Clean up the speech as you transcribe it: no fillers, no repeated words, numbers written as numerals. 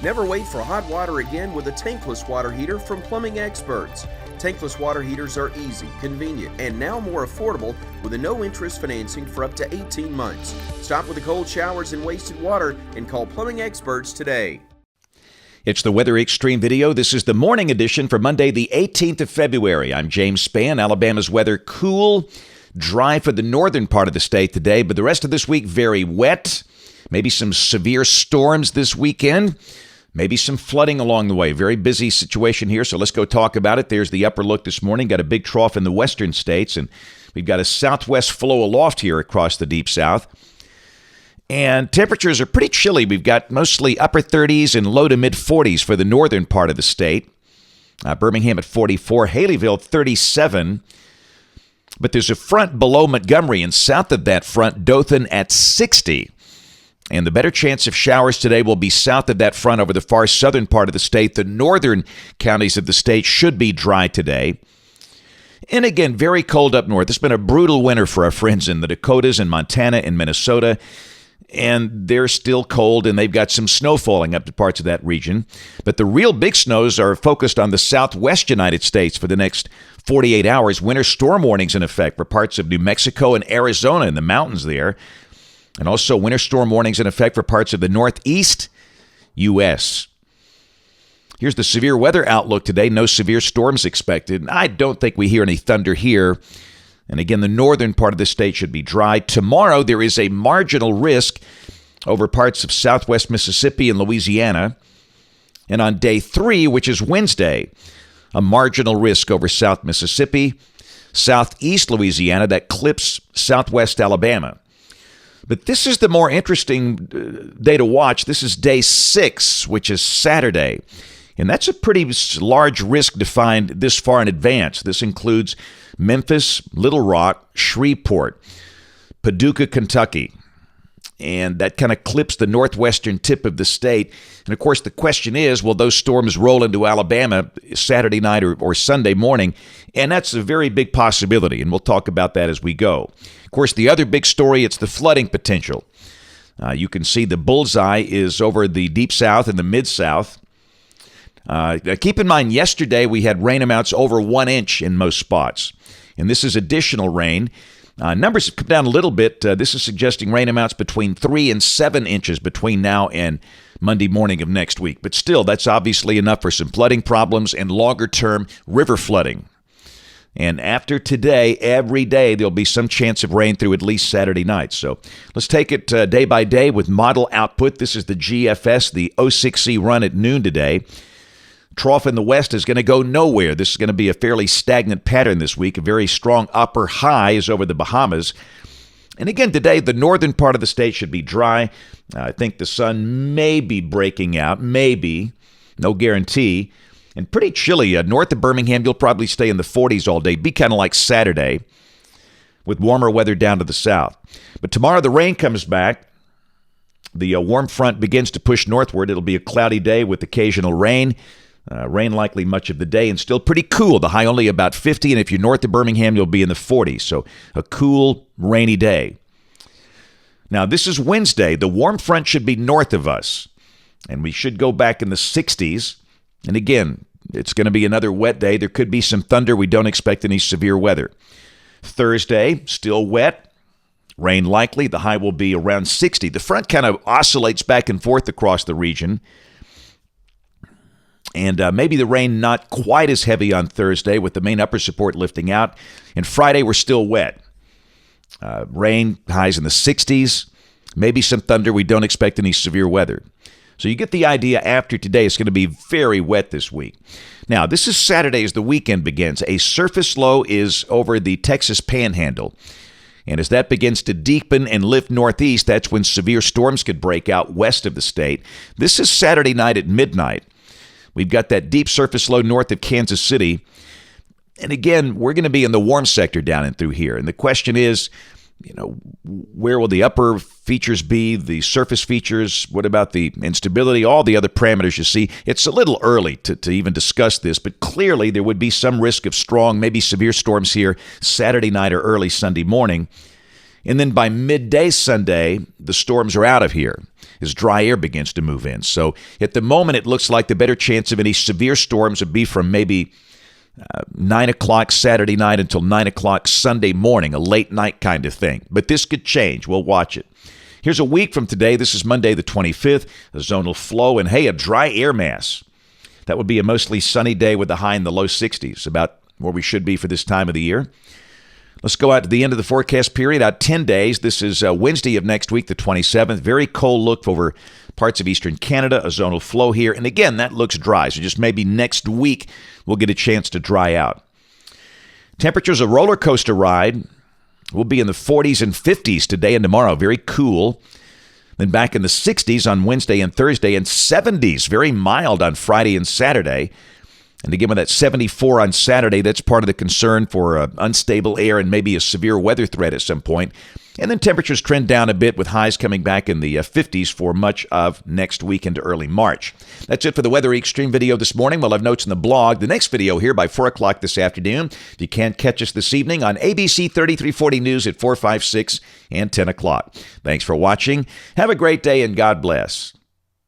Never wait for hot water again with a tankless water heater from Plumbing Experts. Tankless water heaters are easy, convenient, and now more affordable with a no-interest financing for up to 18 months. Stop with the cold showers and wasted water and call Plumbing Experts today. It's the Weather Xtreme video. This is the morning edition for Monday, the 18th of February. I'm James Spann. Alabama's weather cool, dry for the northern part of the state today, but the rest of this week very wet. Maybe some severe storms this weekend. Maybe some flooding along the way. Very busy situation here, so let's go talk about it. There's the upper look this morning. Got a big trough in the western states, and we've got a southwest flow aloft here across the deep south. And temperatures are pretty chilly. We've got mostly upper 30s and low to mid 40s for the northern part of the state. Birmingham at 44, Haleyville 37. But there's a front below Montgomery, and south of that front, Dothan at 60. And the better chance of showers today will be south of that front over the far southern part of the state. The northern counties of the state should be dry today. And again, very cold up north. It's been a brutal winter for our friends in the Dakotas and Montana and Minnesota. And they're still cold, and they've got some snow falling up to parts of that region. But the real big snows are focused on the southwest United States for the next 48 hours. Winter storm warnings in effect for parts of New Mexico and Arizona in the mountains there. And also winter storm warnings in effect for parts of the Northeast U.S. Here's the severe weather outlook today. No severe storms expected. I don't think we hear any thunder here. And again, the northern part of the state should be dry. Tomorrow, there is a marginal risk over parts of southwest Mississippi and Louisiana. And on day 3, which is Wednesday, a marginal risk over South Mississippi, southeast Louisiana that clips southwest Alabama. But this is the more interesting day to watch. This is day 6, which is Saturday. And that's a pretty large risk defined this far in advance. This includes Memphis, Little Rock, Shreveport, Paducah, Kentucky. And that kind of clips the northwestern tip of the state. And of course, the question is, will those storms roll into Alabama Saturday night or Sunday morning? And that's a very big possibility, and we'll talk about that as we go. Of course, the other big story, it's the flooding potential. You can see the bullseye is over the deep south and the mid-south. Keep in mind, yesterday we had rain amounts over 1 inch in most spots, and this is additional rain. Numbers have come down a little bit. This is suggesting rain amounts between 3 and 7 inches between now and Monday morning of next week. But still, that's obviously enough for some flooding problems and longer-term river flooding. And after today, every day, there'll be some chance of rain through at least Saturday night. So let's take it day by day with model output. This is the GFS, the 06C run at noon today. Trough in the west is going to go nowhere. This is going to be a fairly stagnant pattern this week. A very strong upper high is over the Bahamas. And again, today, the northern part of the state should be dry. I think the sun may be breaking out, maybe, no guarantee. And pretty chilly. North of Birmingham, you'll probably stay in the 40s all day. Be kind of like Saturday with warmer weather down to the south. But tomorrow, the rain comes back. The warm front begins to push northward. It'll be a cloudy day with occasional rain. Rain likely much of the day and still pretty cool. The high only about 50, and if you're north of Birmingham, you'll be in the 40s. So a cool, rainy day. Now, this is Wednesday. The warm front should be north of us, and we should go back in the 60s. And again, it's going to be another wet day. There could be some thunder. We don't expect any severe weather. Thursday, still wet. Rain likely. The high will be around 60. The front kind of oscillates back and forth across the region. And maybe the rain not quite as heavy on Thursday with the main upper support lifting out. And Friday, we're still wet. Rain, highs in the 60s. Maybe some thunder. We don't expect any severe weather. So you get the idea. After today, it's going to be very wet this week. Now, this is Saturday as the weekend begins. A surface low is over the Texas Panhandle. And as that begins to deepen and lift northeast, that's when severe storms could break out west of the state. This is Saturday night at midnight. We've got that deep surface low north of Kansas City. And again, we're going to be in the warm sector down and through here. And the question is, where will the upper features be, the surface features? What about the instability? All the other parameters you see. It's a little early to even discuss this, but clearly there would be some risk of strong, maybe severe storms here Saturday night or early Sunday morning. And then by midday Sunday, the storms are out of here. as dry air begins to move in. So at the moment, it looks like the better chance of any severe storms would be from maybe 9 o'clock Saturday night until 9 o'clock Sunday morning, a late night kind of thing. But this could change. We'll watch it. Here's a week from today. This is Monday the 25th. A zonal flow and, hey, a dry air mass. That would be a mostly sunny day with a high in the low 60s, about where we should be for this time of the year. Let's go out to the end of the forecast period, out 10 days. This is Wednesday of next week, the 27th. Very cold look over parts of eastern Canada, a zonal flow here. And again, that looks dry, so just maybe next week we'll get a chance to dry out. Temperatures, a roller coaster ride. We'll be in the 40s and 50s today and tomorrow, very cool. Then back in the 60s on Wednesday and Thursday, and 70s, very mild on Friday and Saturday. And again, with that 74 on Saturday, that's part of the concern for unstable air and maybe a severe weather threat at some point. And then temperatures trend down a bit with highs coming back in the 50s for much of next week into early March. That's it for the Weather Xtreme video this morning. We'll have notes in the blog. The next video here by 4 o'clock this afternoon. If you can't catch us this evening on ABC 3340 News at 4, 5, 6, and 10 o'clock. Thanks for watching. Have a great day and God bless.